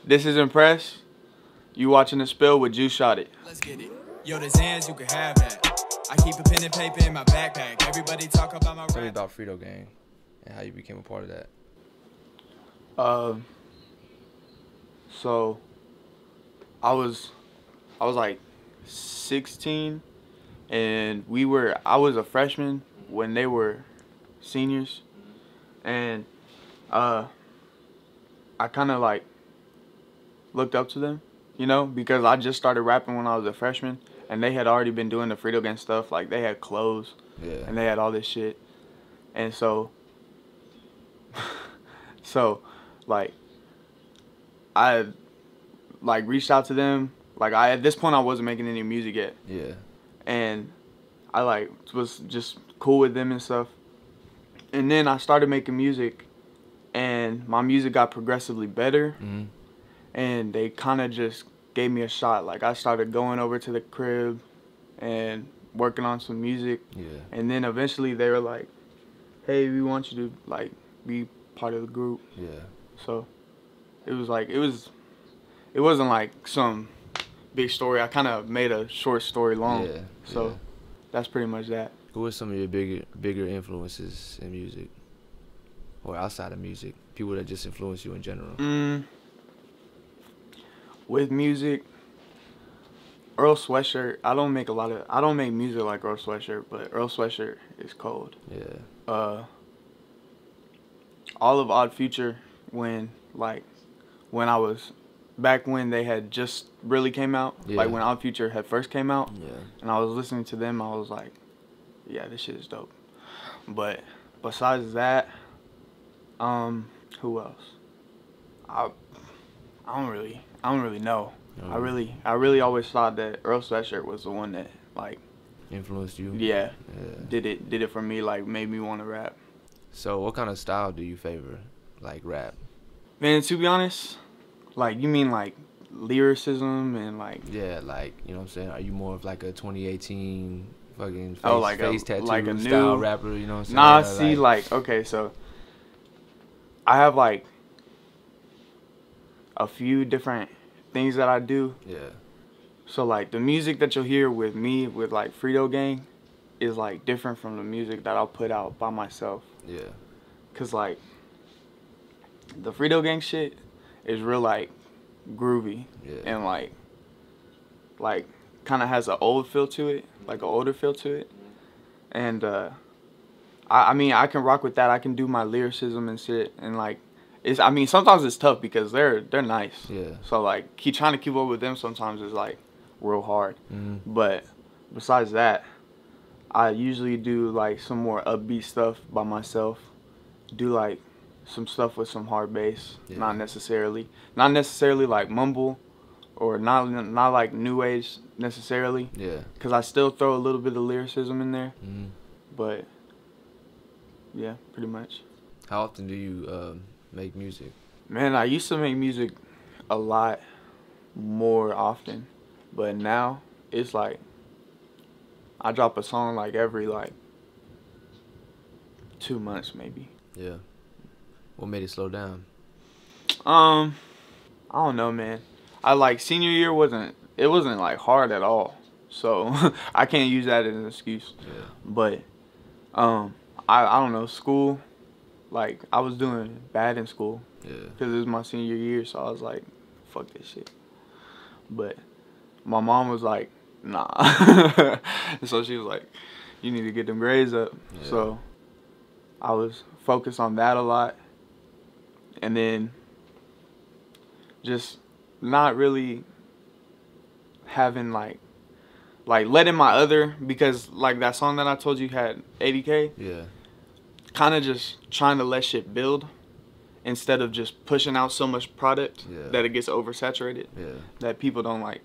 This is Mpres. You watching The Spill with Geuceshotit. Let's get it. Yo, the Zans, you can have that. I keep a pen and paper in my backpack. Everybody talk about my Tell me rap. about Frito Gang and how you became a part of that. So I was like 16, and I was a freshman when they were seniors, and I kind of like looked up to them, because I just started rapping when I was a freshman, and they had already been doing the Frito Gang stuff. Like, they had clothes, and they had all this shit, and so like I like reached out to them. Like, at this point I wasn't making any music yet. Yeah. And I like was just cool with them and stuff. And then I started making music, and my music got progressively better. Mm-hmm. And they kind of just gave me a shot. Like, I started going over to the crib and working on some music. Yeah. And then eventually they were like, "Hey, we want you to like be part of the group." Yeah. So it wasn't like some big story. I kind of made a short story long. Yeah. So yeah. that's pretty much that. Who are some of your bigger influences in music, or outside of music? People that just influence you in general. With music, Earl Sweatshirt. I don't make music like Earl Sweatshirt, but Earl Sweatshirt is cold. Yeah. All of Odd Future, when I was back when they had just really came out, Yeah. like when Odd Future had first came out, Yeah. and I was listening to them, I was like, yeah, this shit is dope. But besides that, who else? I don't really know. I really always thought that Earl Sweatshirt was the one that like Influenced you? yeah. Yeah. did it for me, like made me want to rap. So what kind of style do you favor, like rap? Man, to be honest, like, you mean like lyricism and like Yeah, like, you know what I'm saying? Are you more of like a 2018 fucking like face a tattoo like a style new rapper, you know what I'm saying? Nah, Or see, like, okay, so I have like a few different things that I do. Yeah. So like the music that you'll hear with me with like Frito Gang is like different from the music that I'll put out by myself. Yeah. Cause like the Frito Gang shit is real like groovy. Yeah. And like kind of has an old feel to it, like an older feel to it. And I mean, I can rock with that. I can do my lyricism and shit, and like sometimes it's tough because they're nice. Yeah. So like trying to keep up with them sometimes is like real hard. Mm-hmm. But besides that, I usually do like some more upbeat stuff by myself. Do like some stuff with some hard bass. Yeah. Not necessarily like mumble, or not like new age necessarily. Yeah. Cause I still throw a little bit of lyricism in there. Mm-hmm. But yeah, pretty much. How often do you make music? Man, I used to make music a lot more often, but now it's like I drop a song like every like 2 months maybe. Yeah. What made it slow down? I don't know, man. I like senior year wasn't like hard at all, so I can't use that as an excuse. Yeah. But I don't know, school, like I was doing bad in school. Yeah. Because it was my senior year, so I was like, fuck this shit. But my mom was like, nah. And so she was like, you need to get them grades up. Yeah. So I was focused on that a lot. And then just not really having like letting my other, because like that song that I told you had 80K. Yeah. Kind of just trying to let shit build instead of just pushing out so much product that it gets oversaturated. Yeah. That people don't like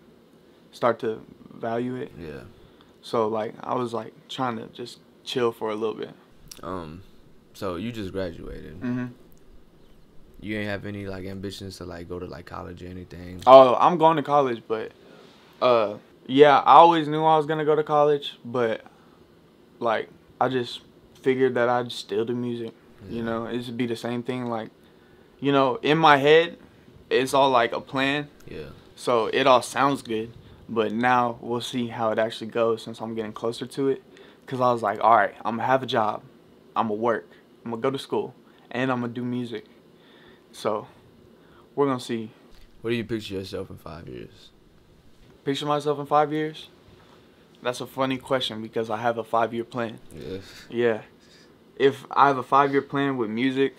start to value it. Yeah. So like I was like trying to just chill for a little bit. So you just graduated. Mm-hmm. You ain't have any like ambitions to like go to like college or anything? Oh, I'm going to college, but yeah, I always knew I was gonna go to college, but like I just figured that I'd still do music. Yeah. You know, it would be the same thing. Like, you know, in my head, it's all like a plan. Yeah. So it all sounds good, but now we'll see how it actually goes since I'm getting closer to it. Cause I was like, all right, I'm gonna have a job, I'm gonna work, I'm gonna go to school, and I'm gonna do music. So we're gonna see. Where do you picture yourself in 5 years? Picture myself in 5 years? That's a funny question because I have a 5-year plan. Yes. Yeah. If I have a 5-year plan with music,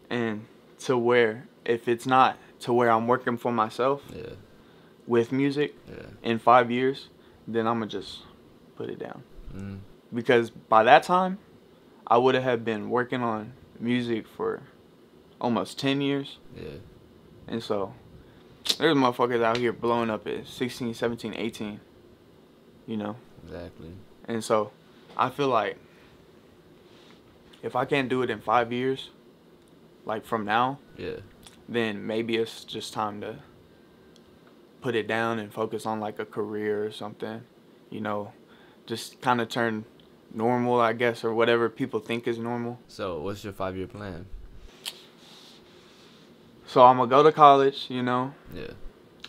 and to where, if it's not to where I'm working for myself Yeah. with music Yeah. in 5 years, then I'm going to just put it down. Mm. Because by that time, I would have been working on music for almost 10 years. Yeah. And so, there's motherfuckers out here blowing up at 16, 17, 18, you know? Exactly. And so, I feel like if I can't do it in 5 years, like from now, Yeah. then maybe it's just time to put it down and focus on like a career or something, you know, just kind of turn normal, I guess, or whatever people think is normal. So, what's your 5-year plan? So I'm gonna go to college, you know. Yeah.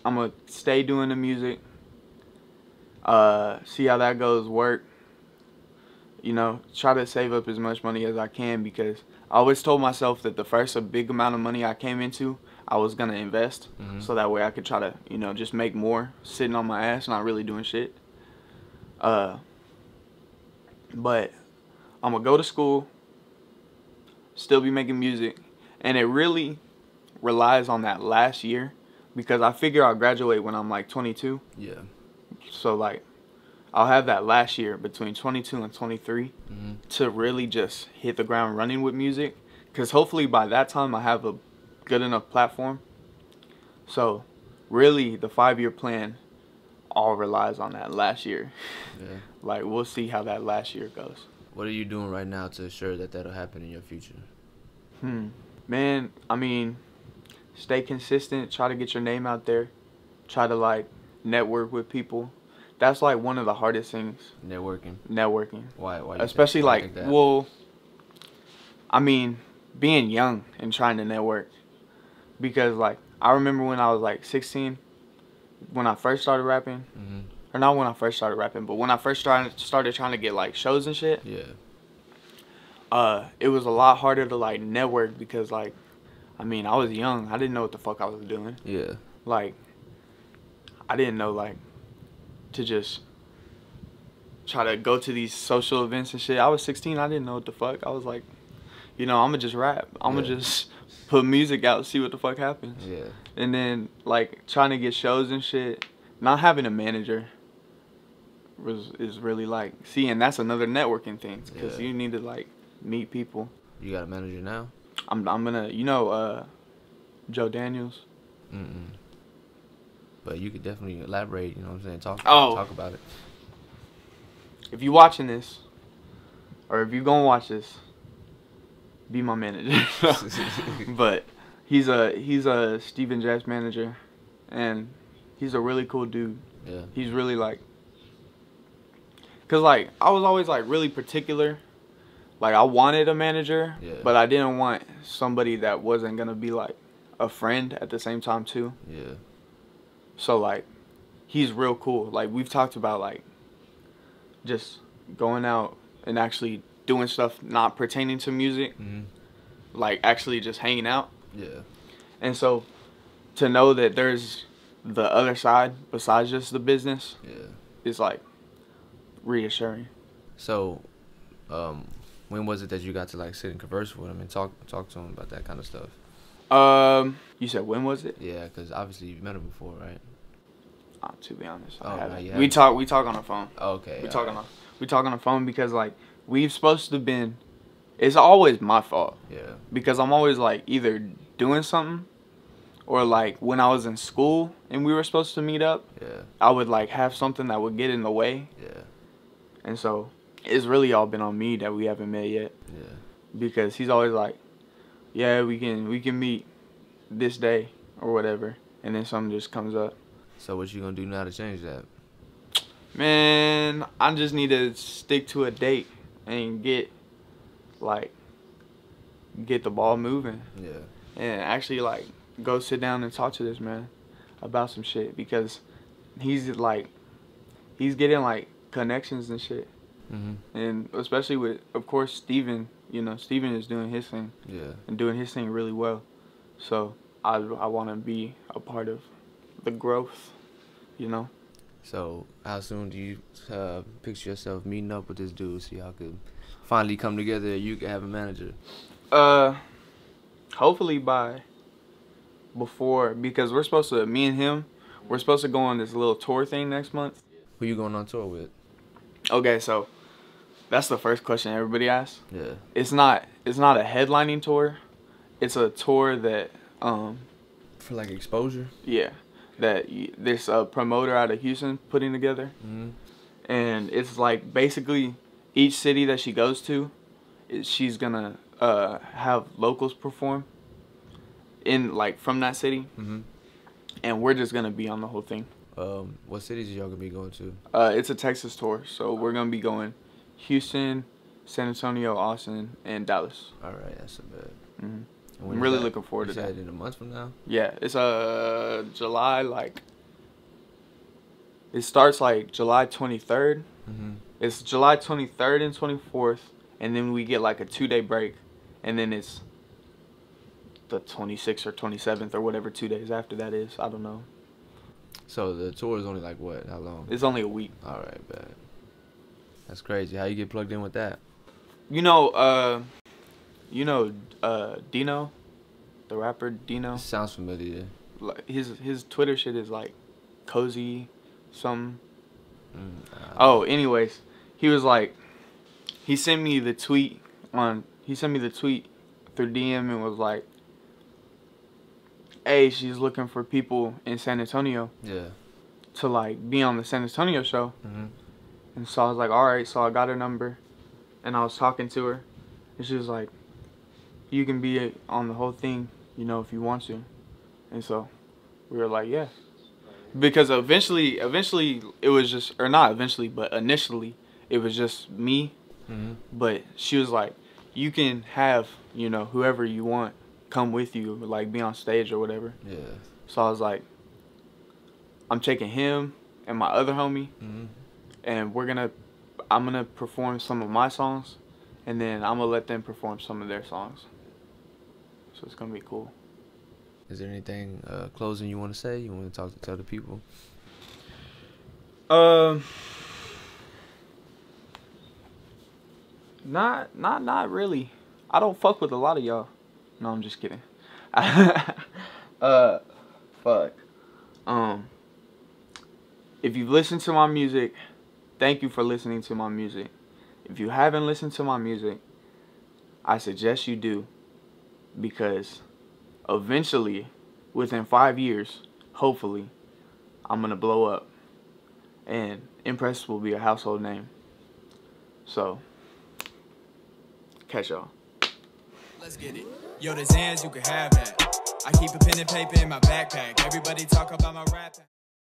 I'm gonna stay doing the music. See how that goes, work. You know, try to save up as much money as I can because I always told myself that the first a big amount of money I came into, I was gonna invest, so that way I could try to, you know, just make more sitting on my ass, not really doing shit. But I'm gonna go to school, still be making music, and it really relies on that last year because I figure I'll graduate when I'm like 22. Yeah. So like I'll have that last year between 22 and 23 to really just hit the ground running with music, because hopefully by that time I have a good enough platform. So really the 5-year plan all relies on that last year. Yeah. Like we'll see how that last year goes. What are you doing right now to ensure that that'll happen in your future? Man, I mean, stay consistent, try to get your name out there, try to like network with people. That's like one of the hardest things. Networking. Why Especially why you like, think that? well, I mean, being young and trying to network. Because like, I remember when I was like 16, when I first started rapping, or not when I first started rapping, but when I first started trying to get like shows and shit. Yeah. It was a lot harder to like network because like, I mean, I was young. I didn't know what the fuck I was doing. Yeah. Like, I didn't know like to just try to go to these social events and shit. I was 16. I didn't know what the fuck. I was like, you know, I'm gonna just rap. I'm gonna just put music out, see what the fuck happens. Yeah. And then like trying to get shows and shit. Not having a manager is really like, see, and that's another networking thing because you need to like meet people. You got a manager now? I'm gonna, you know, Joe Daniels. But you could definitely elaborate, you know what I'm saying? Talk about it. If you watching this, or if you gonna watch this, be my manager. But he's a Steven Jeffs manager, and he's a really cool dude. Yeah. He's really like, cause like I was always like really particular. Like I wanted a manager, but I didn't want somebody that wasn't gonna be like a friend at the same time too. Yeah. So like, he's real cool. Like we've talked about like just going out and actually doing stuff not pertaining to music, like actually just hanging out. Yeah. And so to know that there's the other side besides just the business, is like reassuring. So, when was it that you got to like sit and converse with him and talk to him about that kind of stuff? You said when was it? Yeah, because obviously you've met him before, right? To be honest, Oh, I no, haven't. you We haven't. talk on the phone. Okay. We talk on the phone because like we've supposed to have been. It's always my fault. Yeah. Because I'm always like either doing something, or like when I was in school and we were supposed to meet up. Yeah. I would like have something that would get in the way. Yeah. And so it's really all been on me that we haven't met yet. Yeah. Because he's always like, yeah, we can meet this day or whatever, and then something just comes up. So what you gonna do now to change that? Man, I just need to stick to a date and get the ball moving. Yeah. And actually like go sit down and talk to this man about some shit, because he's getting like connections and shit. And especially with, of course, Steven. You know, Steven is doing his thing. Yeah. And doing his thing really well. So I want to be a part of the growth, you know. So how soon do you picture yourself meeting up with this dude so y'all could finally come together and you can have a manager? Hopefully before, because me and him, we're supposed to go on this little tour thing next month. Who you going on tour with? Okay, so that's the first question everybody asks. Yeah. It's not a headlining tour. It's a tour that For like exposure? Yeah, that there's a promoter out of Houston putting together. And it's like basically each city that she goes to, she's gonna have locals perform in like from that city. And we're just gonna be on the whole thing. What cities are y'all gonna be going to? It's a Texas tour, so we're gonna be going Houston, San Antonio, Austin, and Dallas. All right, that's a bad. I'm really looking forward to that. In a month from now? Yeah, it's July, like it starts like July 23rd. It's July 23rd and 24th, and then we get like a 2-day break, and then it's the 26th or 27th or whatever 2 days after that is. I don't know. So the tour is only like what? How long? It's only a week. All right, bad. That's crazy. How you get plugged in with that? Dino, the rapper Dino. Sounds familiar. Like his Twitter shit is like cozy, some. Oh, anyways, he was like, he sent me the tweet through DM and was like, hey, she's looking for people in San Antonio. Yeah. To like be on the San Antonio show. And so I was like, all right. So I got her number, and I was talking to her, and she was like, you can be on the whole thing, you know, if you want to. And so we were like, yeah. Because eventually it was just, or not eventually, but initially it was just me. But she was like, you can have, you know, whoever you want come with you, like be on stage or whatever. Yeah. So I was like, I'm taking him and my other homie, and I'm gonna perform some of my songs, and then I'm gonna let them perform some of their songs. So it's gonna be cool. Is there anything closing you want to say? You want to tell the people? Not really. I don't fuck with a lot of y'all. No, I'm just kidding. Fuck. If you've listened to my music, thank you for listening to my music. If you haven't listened to my music, I suggest you do, because eventually, within 5 years, hopefully, I'm gonna blow up, and Mpres will be a household name. So, catch y'all. Let's get it. Yo, the Zans, you can have that. I keep a pen and paper in my backpack. Everybody talk about my rap.